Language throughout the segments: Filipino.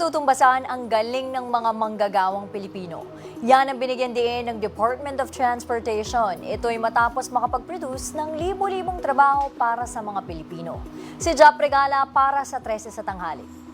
Matutumbasan ang galing ng mga manggagawang Pilipino. Yan ang binigyan din ng Department of Transportation. Ito'y matapos makapag-produce ng libo-libong trabaho para sa mga Pilipino. Si Jap Regala para sa 13 sa tanghali.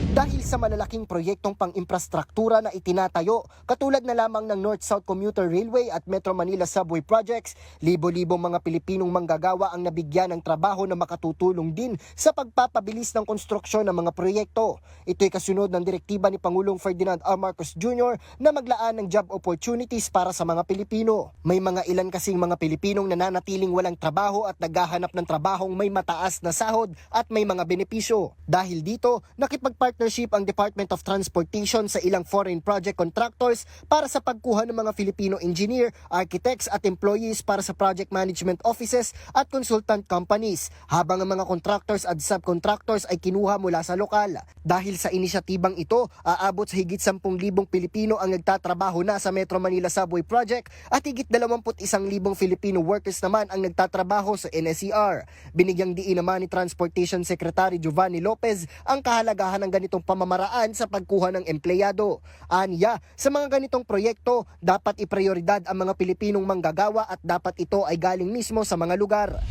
Dahil sa malalaking proyektong pang-infrastruktura na itinatayo, katulad na lamang ng North-South Commuter Railway at Metro Manila Subway Projects, libo-libong mga Pilipinong manggagawa ang nabigyan ng trabaho na makatutulong din sa pagpapabilis ng konstruksyon ng mga proyekto. Ito'y kasunod ng direktiba ni Pangulong Ferdinand R. Marcos Jr. na maglaan ng job opportunities para sa mga Pilipino. May mga ilan kasing mga Pilipinong nananatiling walang trabaho at naghahanap ng trabahong may mataas na sahod at may mga benepisyo. Dahil dito, nakipagpartnership ang Department of Transportation sa ilang foreign project contractors para sa pagkuha ng mga Filipino engineer, architects at employees para sa project management offices at consultant companies, habang ang mga contractors at subcontractors ay kinuha mula sa lokal. Dahil sa inisyatibang ito, aabot sa higit 10,000 Pilipino ang nagtatrabaho na sa Metro Manila Subway Project at higit 21,000 Filipino workers naman ang nagtatrabaho sa NSER. Binigyang diin naman ni Transportation Secretary Giovanni Lopez ang kahalagahan ng ganitong pamamaraan sa pagkuha ng empleyado. Anya, sa mga ganitong proyekto, dapat iprioridad ang mga Pilipinong manggagawa at dapat ito ay galing mismo sa mga lugar.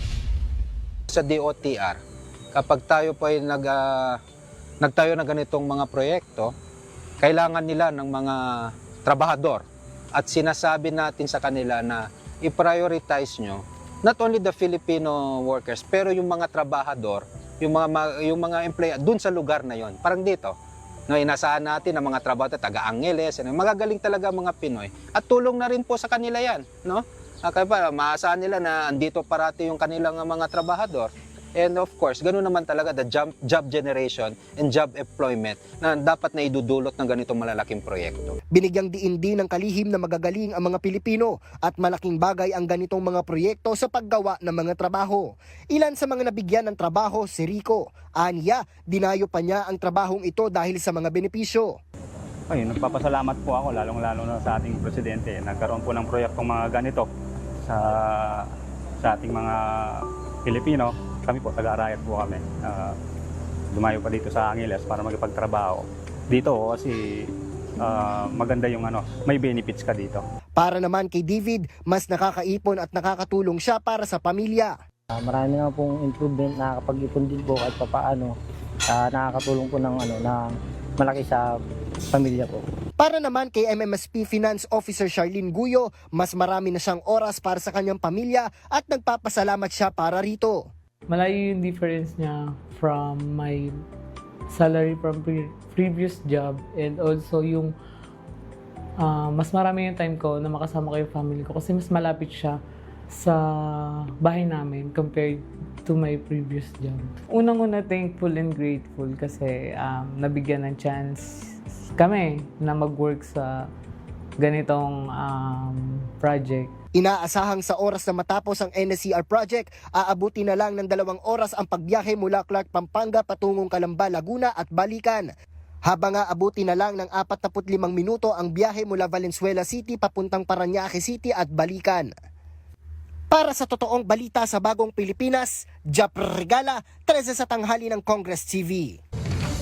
Sa DOTR, kapag tayo po ay nagtayo ng ganitong mga proyekto, kailangan nila ng mga trabahador at sinasabi natin sa kanila na i-prioritize nyo not only the Filipino workers pero yung mga trabahador, yung mga empleyado dun sa lugar na yon. Parang dito, no, inasahan natin ang mga trabahador, taga-Angeles, magagaling talaga mga Pinoy. At tulong na rin po sa kanila yan, no? Kaya pa, maasahan nila na andito parati yung kanilang mga trabahador. And of course, ganoon naman talaga the job generation and job employment na dapat na idudulot ng ganitong malalaking proyekto. Binigyang diin din ng kalihim na magagaling ang mga Pilipino at malaking bagay ang ganitong mga proyekto sa paggawa ng mga trabaho. Ilan sa mga nabigyan ng trabaho si Rico. Anya, dinayo pa niya ang trabahong ito dahil sa mga benepisyo. Ay, nagpapasalamat po ako lalong-lalo na sa ating presidente. Nagkaroon po ng proyektong mga ganito sa ating mga Pilipino. Kami po, taga-Arayat po kami. Dumayo pa dito sa Angeles para magpagtrabaho. Dito kasi maganda yung may benefits ka dito. Para naman kay David, mas nakakaipon at nakakatulong siya para sa pamilya. Marami nga pong improvement, nakakapag-ipon din po kahit papaano. Nakakatulong po ng malaki sa pamilya po. Para naman kay MMSP Finance Officer Charlene Guyo, mas marami na siyang oras para sa kanyang pamilya at nagpapasalamat siya para rito. Malayo yung difference niya from my salary from previous job, and also yung mas marami yung time ko na makasama ko yung family ko kasi mas malapit siya sa bahay namin compared to my previous job. Unang-una, thankful and grateful kasi nabigyan ng chance kami na mag-work sa ganitong project. Inaasahang sa oras na matapos ang NSER project, aabuti na lang ng 2 oras ang pagbiyahe mula Clark, Pampanga patungong Calamba, Laguna at balikan. Habang aabuti na lang ng 45 minuto ang biyahe mula Valenzuela City papuntang Parañaque City at balikan. Para sa totoong balita sa Bagong Pilipinas, Jap Regala, 13 sa tanghali ng Congress TV.